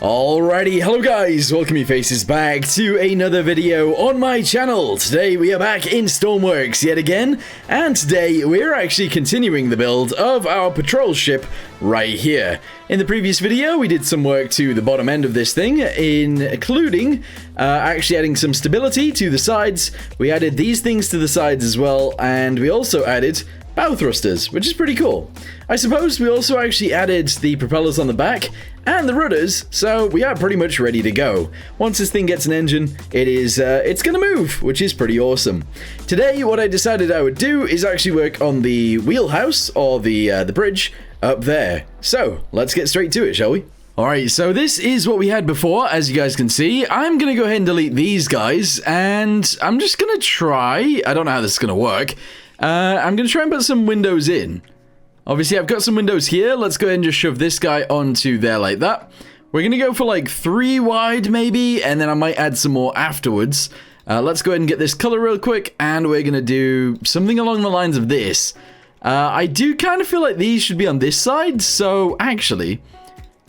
Alrighty, hello guys, welcome you faces back to another video on my channel. Today we are back in Stormworks yet again, and today we're actually continuing the build of our patrol ship right here. In the previous video, we did some work to the bottom end of this thing, including actually adding some stability to the sides. We added these things to the sides as well, and we also added bow thrusters, which is pretty cool. I suppose we also actually added the propellers on the back and the rudders, so we are pretty much ready to go. Once this thing gets an engine, it's gonna move, which is pretty awesome. Today, what I decided I would do is actually work on the wheelhouse, or the bridge, up there. So, let's get straight to it, shall we? Alright, so this is what we had before, as you guys can see. I'm gonna go ahead and delete these guys, and I'm just gonna try, I don't know how this is gonna work, I'm gonna try and put some windows in. Obviously, I've got some windows here. Let's go ahead and just shove this guy onto there like that. We're going to go for like 3 wide maybe, and then I might add some more afterwards. Let's go ahead and get this color real quick, and we're going to do something along the lines of this. I do kind of feel like these should be on this side, so actually,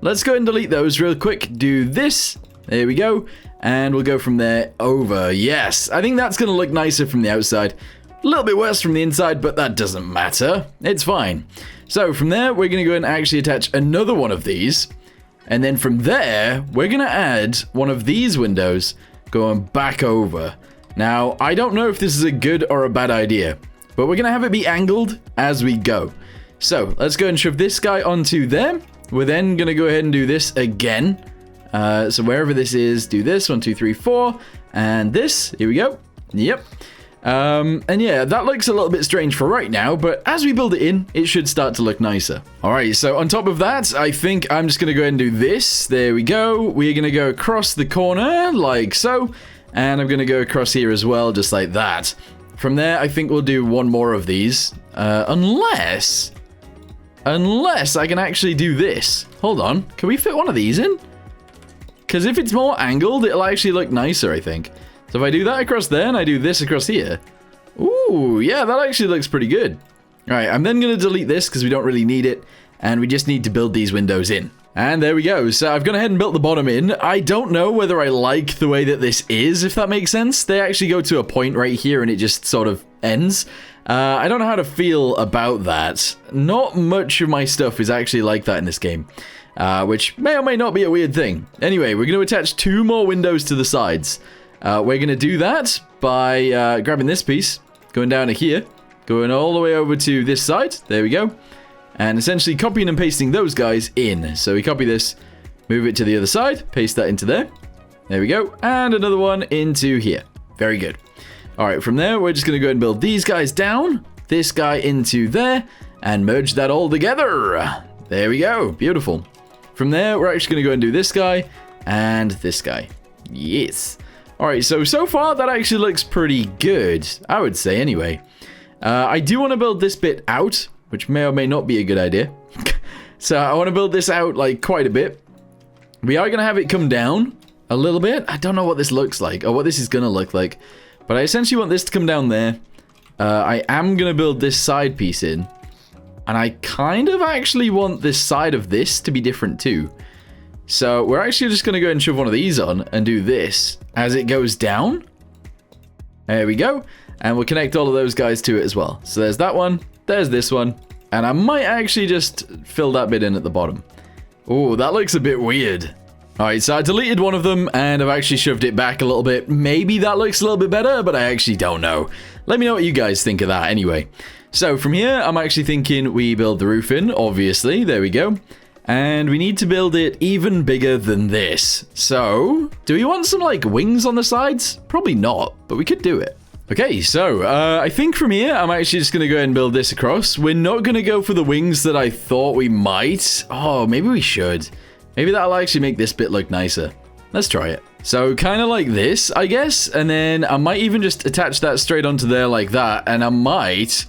let's go ahead and delete those real quick. Do this. There we go. And we'll go from there over. Yes, I think that's going to look nicer from the outside. A little bit worse from the inside, but that doesn't matter. It's fine. So from there, we're going to go and actually attach another one of these. And then from there, we're going to add one of these windows going back over. Now, I don't know if this is a good or a bad idea, but we're going to have it be angled as we go. So let's go and shove this guy onto there. We're then going to go ahead and do this again. So wherever this is, do this. 1, 2, 3, 4. And this. Here we go. Yep. And yeah, that looks a little bit strange for right now, but as we build it in, it should start to look nicer. Alright, so on top of that, I think I'm just going to go ahead and do this. There we go. We're going to go across the corner, like so. And I'm going to go across here as well, just like that. From there, I think we'll do one more of these. Unless I can actually do this. Hold on. Can we fit one of these in? Because if it's more angled, it'll actually look nicer, I think. So if I do that across there, and I do this across here. Ooh, yeah, that actually looks pretty good. Alright, I'm then going to delete this because we don't really need it. And we just need to build these windows in. And there we go. So I've gone ahead and built the bottom in. I don't know whether I like the way that this is, if that makes sense. They actually go to a point right here and it just sort of ends. I don't know how to feel about that. Not much of my stuff is actually like that in this game. Which may or may not be a weird thing. Anyway, we're going to attach 2 more windows to the sides. We're going to do that by grabbing this piece, going down to here, going all the way over to this side. There we go. And essentially copying and pasting those guys in. So we copy this, move it to the other side, paste that into there. There we go. And another one into here. Very good. All right, from there, we're just going to go and build these guys down, this guy into there, and merge that all together. There we go. Beautiful. From there, we're actually going to go and do this guy and this guy. Yes. Alright, so far that actually looks pretty good, I would say anyway. I do want to build this bit out, which may or may not be a good idea. So I want to build this out like quite a bit. We are going to have it come down a little bit. I don't know what this looks like, or what this is going to look like. But I essentially want this to come down there. I am going to build this side piece in. And I kind of actually want this side of this to be different too. So we're actually just going to go and shove one of these on and do this as it goes down. There we go. And we'll connect all of those guys to it as well. So there's that one. There's this one. And I might actually just fill that bit in at the bottom. Oh, that looks a bit weird. Alright, so I deleted one of them and I've actually shoved it back a little bit. Maybe that looks a little bit better, but I actually don't know. Let me know what you guys think of that anyway. So from here, I'm actually thinking we build the roof in, obviously. There we go. And we need to build it even bigger than this. So, do we want some, like, wings on the sides? Probably not, but we could do it. Okay, so, I think from here, I'm actually just going to go ahead and build this across. We're not going to go for the wings that I thought we might. Oh, maybe we should. Maybe that'll actually make this bit look nicer. Let's try it. So, kind of like this, I guess. And then I might even just attach that straight onto there like that. And I might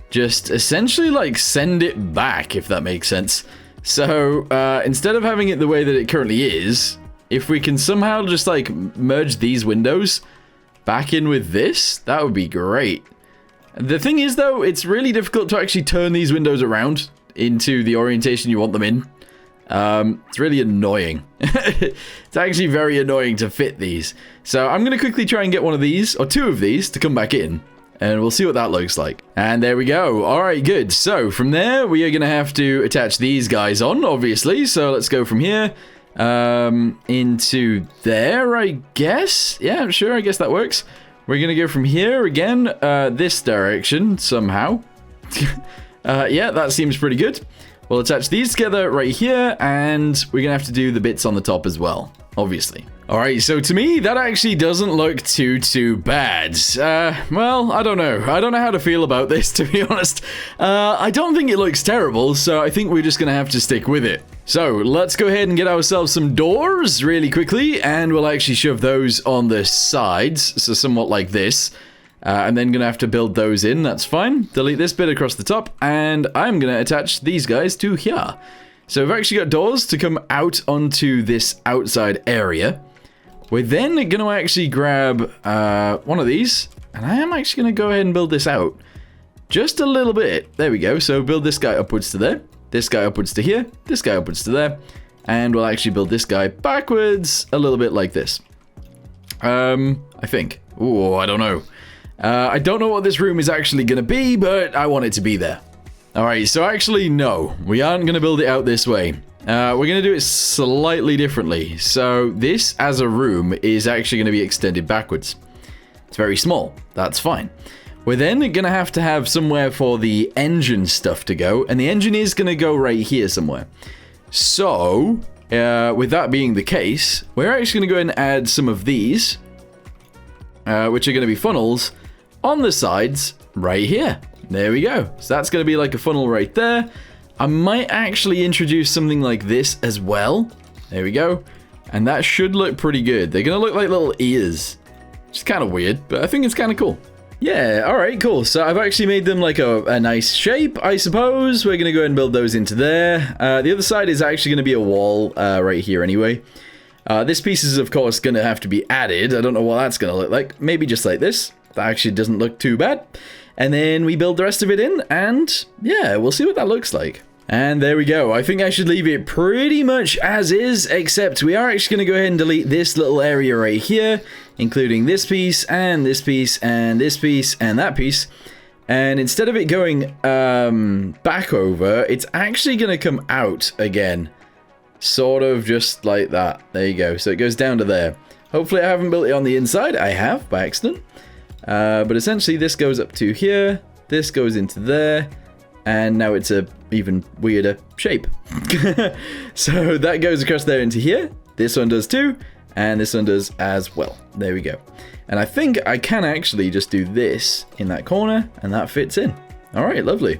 just essentially, like, send it back, if that makes sense. So, instead of having it the way that it currently is, if we can somehow just, like, merge these windows back in with this, that would be great. The thing is, though, it's really difficult to actually turn these windows around into the orientation you want them in. It's really annoying. It's actually very annoying to fit these. So I'm going to quickly try and get one of these, or two of these, to come back in. And we'll see what that looks like. And there we go. Alright, good. So from there, we are going to have to attach these guys on, obviously. So let's go from here into there, I guess. Yeah, sure, I guess that works. We're going to go from here again, this direction somehow. Yeah, that seems pretty good. We'll attach these together right here, and we're going to have to do the bits on the top as well, obviously. Alright, so to me, that actually doesn't look too bad. Well, I don't know. I don't know how to feel about this, to be honest. I don't think it looks terrible, so I think we're just going to have to stick with it. So, let's go ahead and get ourselves some doors really quickly, and we'll actually shove those on the sides, so somewhat like this. And then going to have to build those in, that's fine. Delete this bit across the top, and I'm going to attach these guys to here. So we've actually got doors to come out onto this outside area. We're then going to actually grab one of these, and I am actually going to go ahead and build this out. Just a little bit. There we go. So build this guy upwards to there, this guy upwards to here, this guy upwards to there, and we'll actually build this guy backwards a little bit like this. I think. Ooh, I don't know. I don't know what this room is actually going to be, but I want it to be there. Alright, so actually, no. We aren't going to build it out this way. We're going to do it slightly differently. So this, as a room, is actually going to be extended backwards. It's very small. That's fine. We're then going to have somewhere for the engine stuff to go, and the engine is going to go right here somewhere. So, with that being the case, we're actually going to go ahead and add some of these, which are going to be funnels, on the sides right here. There we go. So that's going to be like a funnel right there. I might actually introduce something like this as well. There we go. And that should look pretty good. They're going to look like little ears. Which is kind of weird, but I think it's kind of cool. Yeah, alright, cool. So I've actually made them like a nice shape, I suppose. We're going to go ahead and build those into there. The other side is actually going to be a wall right here anyway. This piece is, of course, going to have to be added. I don't know what that's going to look like. Maybe just like this. That actually doesn't look too bad. And then we build the rest of it in, and yeah, we'll see what that looks like. And there we go. I think I should leave it pretty much as is, except we are actually going to go ahead and delete this little area right here, including this piece, and this piece, and this piece, and that piece. And instead of it going back over, it's actually going to come out again. Sort of just like that. There you go. So it goes down to there. Hopefully I haven't built it on the inside. I have, by accident. But essentially this goes up to here, this goes into there, and now it's a even weirder shape. So that goes across there into here, this one does too, and this one does as well. There we go. And I think I can actually just do this in that corner, and that fits in. Alright, lovely.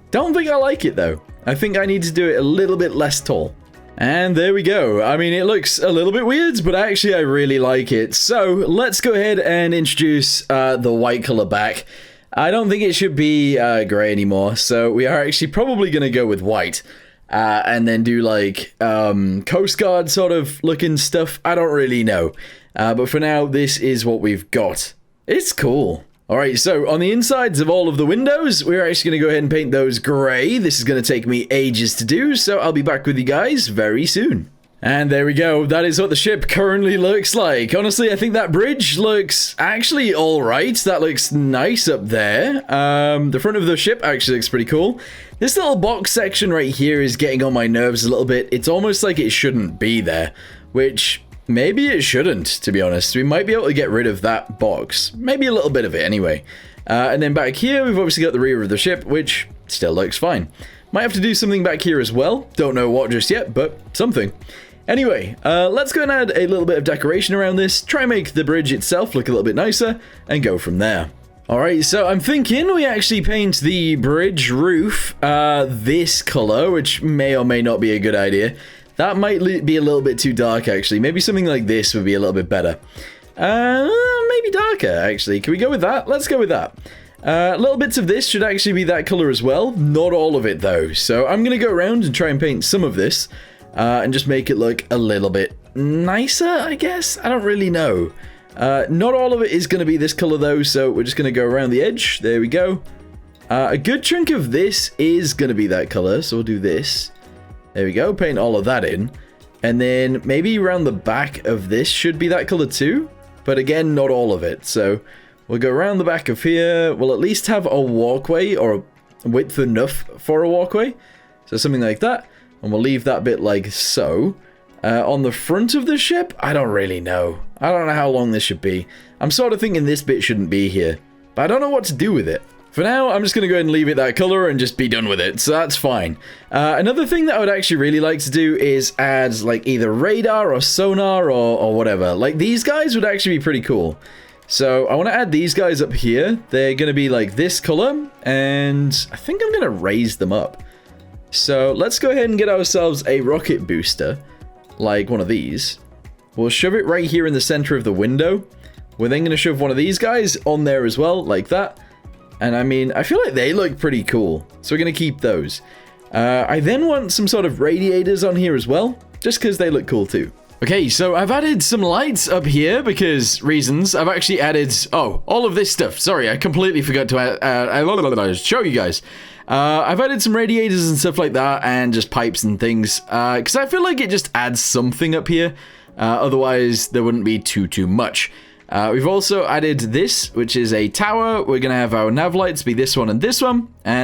Don't think I like it though. I think I need to do it a little bit less tall. And there we go. I mean, it looks a little bit weird, but actually I really like it. So let's go ahead and introduce the white color back. I don't think it should be gray anymore, so we are actually probably going to go with white. And then do like Coast Guard sort of looking stuff. I don't really know. But for now, this is what we've got. It's cool. Alright, so on the insides of all of the windows, we're actually going to go ahead and paint those grey. This is going to take me ages to do, so I'll be back with you guys very soon. And there we go. That is what the ship currently looks like. Honestly, I think that bridge looks actually alright. That looks nice up there. The front of the ship actually looks pretty cool. This little box section right here is getting on my nerves a little bit. It's almost like it shouldn't be there, which maybe it shouldn't, to be honest. We might be able to get rid of that box. Maybe a little bit of it anyway. And then back here, we've obviously got the rear of the ship, which still looks fine. Might have to do something back here as well. Don't know what just yet, but something. Anyway, let's go and add a little bit of decoration around this, try and make the bridge itself look a little bit nicer, and go from there. Alright, so I'm thinking we actually paint the bridge roof this color, which may or may not be a good idea. That might be a little bit too dark, actually. Maybe something like this would be a little bit better. Maybe darker, actually. Can we go with that? Let's go with that. Little bits of this should actually be that color as well. Not all of it, though. So I'm going to go around and try and paint some of this. And just make it look a little bit nicer, I guess? I don't really know. Not all of it is going to be this color, though. So we're just going to go around the edge. There we go. A good chunk of this is going to be that color. So we'll do this. There we go, paint all of that in. And then maybe around the back of this should be that color too. But again, not all of it. So we'll go around the back of here. We'll at least have a walkway or width enough for a walkway. So something like that. And we'll leave that bit like so. On the front of the ship, I don't really know. I don't know how long this should be. I'm sort of thinking this bit shouldn't be here. But I don't know what to do with it. For now, I'm just going to go ahead and leave it that color and just be done with it, so that's fine. Another thing that I would actually really like to do is add, like, either radar or sonar or whatever. Like, these guys would actually be pretty cool. So, I want to add these guys up here. They're going to be, like, this color, and I think I'm going to raise them up. So, let's go ahead and get ourselves a rocket booster, like one of these. We'll shove it right here in the center of the window. We're then going to shove one of these guys on there as well, like that. And I mean, I feel like they look pretty cool. So we're going to keep those. I then want some sort of radiators on here as well, just because they look cool too. Okay, so I've added some lights up here because reasons. I've actually added, all of this stuff. Sorry, I completely forgot to show you guys. I've added some radiators and stuff like that and just pipes and things because I feel like it just adds something up here. Otherwise, there wouldn't be too much. We've also added this, which is a tower. We're going to have our nav lights be this one, and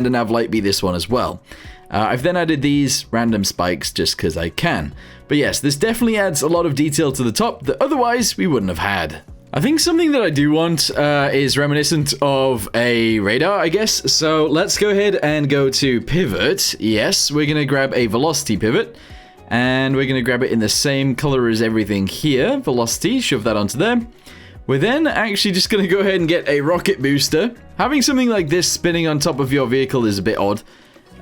a nav light be this one as well. I've then added these random spikes just because I can. But yes, this definitely adds a lot of detail to the top that otherwise we wouldn't have had. I think something that I do want is reminiscent of a radar, I guess. So let's go ahead and go to pivot. Yes, we're going to grab a velocity pivot. And we're going to grab it in the same color as everything here. Velocity, shove that onto there. We're then actually just going to go ahead and get a rocket booster. Having something like this spinning on top of your vehicle is a bit odd.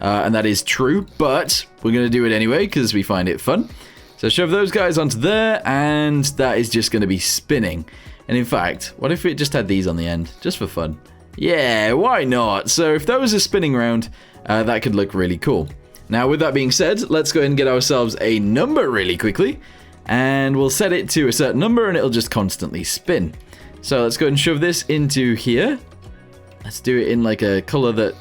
And that is true, but we're going to do it anyway because we find it fun. So shove those guys onto there, and that is just going to be spinning. And in fact, what if it just had these on the end, just for fun? Yeah, why not? So if those are spinning around, that could look really cool. Now, with that being said, let's go ahead and get ourselves a number really quickly. And we'll set it to a certain number, and it'll just constantly spin. So let's go ahead and shove this into here. Let's do it in like a color that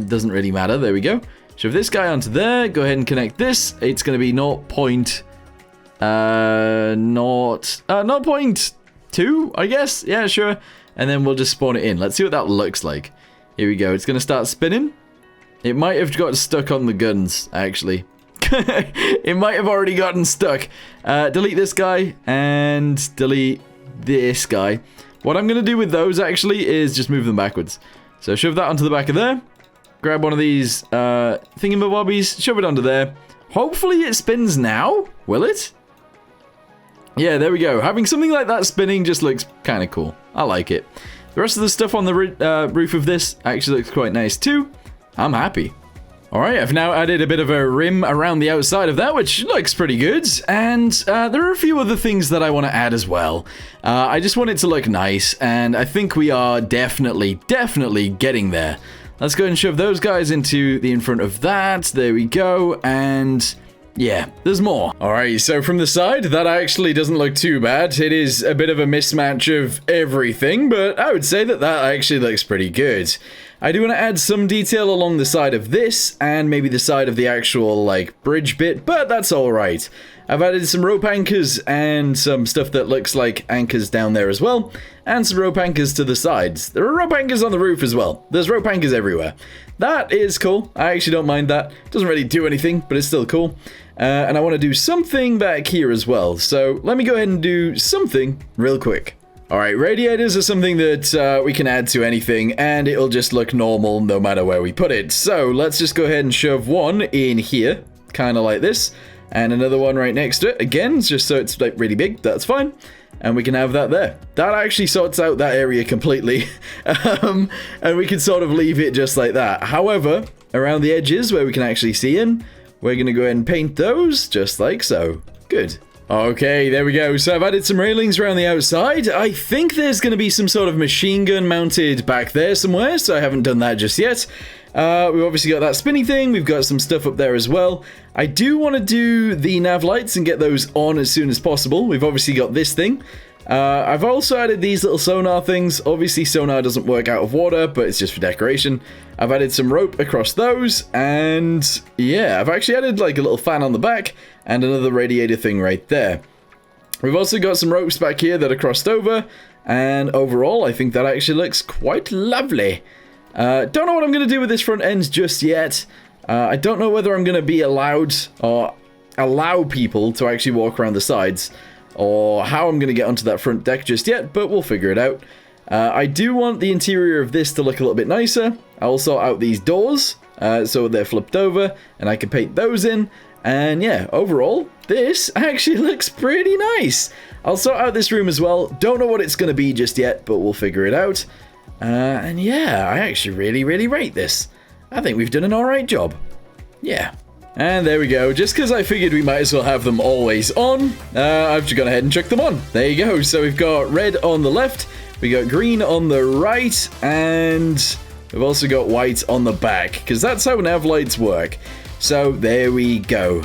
doesn't really matter. There we go. Shove this guy onto there. Go ahead and connect this. It's going to be 0.2, I guess. Yeah, sure. And then we'll just spawn it in. Let's see what that looks like. Here we go. It's going to start spinning. It might have got stuck on the guns, actually. It might have already gotten stuck. Delete this guy and delete this guy. What I'm going to do with those, actually, is just move them backwards. So shove that onto the back of there. Grab one of these thingamabobbies, shove it onto there. Hopefully it spins now. Will it? Yeah, there we go. Having something like that spinning just looks kind of cool. I like it. The rest of the stuff on the roof of this actually looks quite nice too. I'm happy. Alright, I've now added a bit of a rim around the outside of that, which looks pretty good. And there are a few other things that I want to add as well. I just want it to look nice, and I think we are definitely getting there. Let's go ahead and shove those guys into the in front of that. There we go, and yeah, there's more. Alright, so from the side, that actually doesn't look too bad. It is a bit of a mismatch of everything, but I would say that that actually looks pretty good. I do want to add some detail along the side of this, and maybe the side of the actual, like, bridge bit, but that's alright. I've added some rope anchors and some stuff that looks like anchors down there as well, and some rope anchors to the sides. There are rope anchors on the roof as well. There's rope anchors everywhere. That is cool. I actually don't mind that. Doesn't really do anything, but it's still cool. And I want to do something back here as well, so let me go ahead and do something real quick. Alright, radiators are something that we can add to anything, and it'll just look normal no matter where we put it. So let's just go ahead and shove one in here, kind of like this, and another one right next to it, again, just so it's like really big. That's fine, and we can have that there. That actually sorts out that area completely, and we can sort of leave it just like that. However, around the edges where we can actually see in, we're going to go ahead and paint those just like so. Good. Okay, there we go. So I've added some railings around the outside. I think there's going to be some sort of machine gun mounted back there somewhere, so I haven't done that just yet. We've obviously got that spinning thing. We've got some stuff up there as well. I do want to do the nav lights and get those on as soon as possible. We've obviously got this thing. I've also added these little sonar things. Obviously, sonar doesn't work out of water, but it's just for decoration. I've added some rope across those, and yeah, I've actually added like a little fan on the back and another radiator thing right there. We've also got some ropes back here that are crossed over, and overall, I think that actually looks quite lovely. Don't know what I'm going to do with this front end just yet. I don't know whether I'm going to be allowed or allow people to actually walk around the sides, or how I'm going to get onto that front deck just yet, but we'll figure it out. I do want the interior of this to look a little bit nicer. I'll sort out these doors, so they're flipped over, and I can paint those in. And yeah, overall, this actually looks pretty nice. I'll sort out this room as well. Don't know what it's going to be just yet, but we'll figure it out. And yeah, I actually really rate this. I think we've done an alright job. Yeah. And there we go. Just because I figured we might as well have them always on, I've just gone ahead and chucked them on. There you go. So we've got red on the left, we got green on the right, and we've also got white on the back, because that's how nav lights work. So there we go.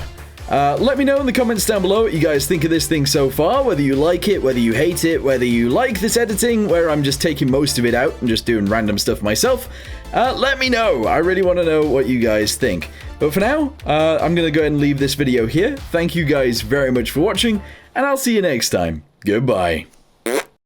Let me know in the comments down below what you guys think of this thing so far, whether you like it, whether you hate it, whether you like this editing, where I'm just taking most of it out and just doing random stuff myself. Let me know. I really want to know what you guys think. But for now, I'm going to go ahead and leave this video here. Thank you guys very much for watching, and I'll see you next time. Goodbye.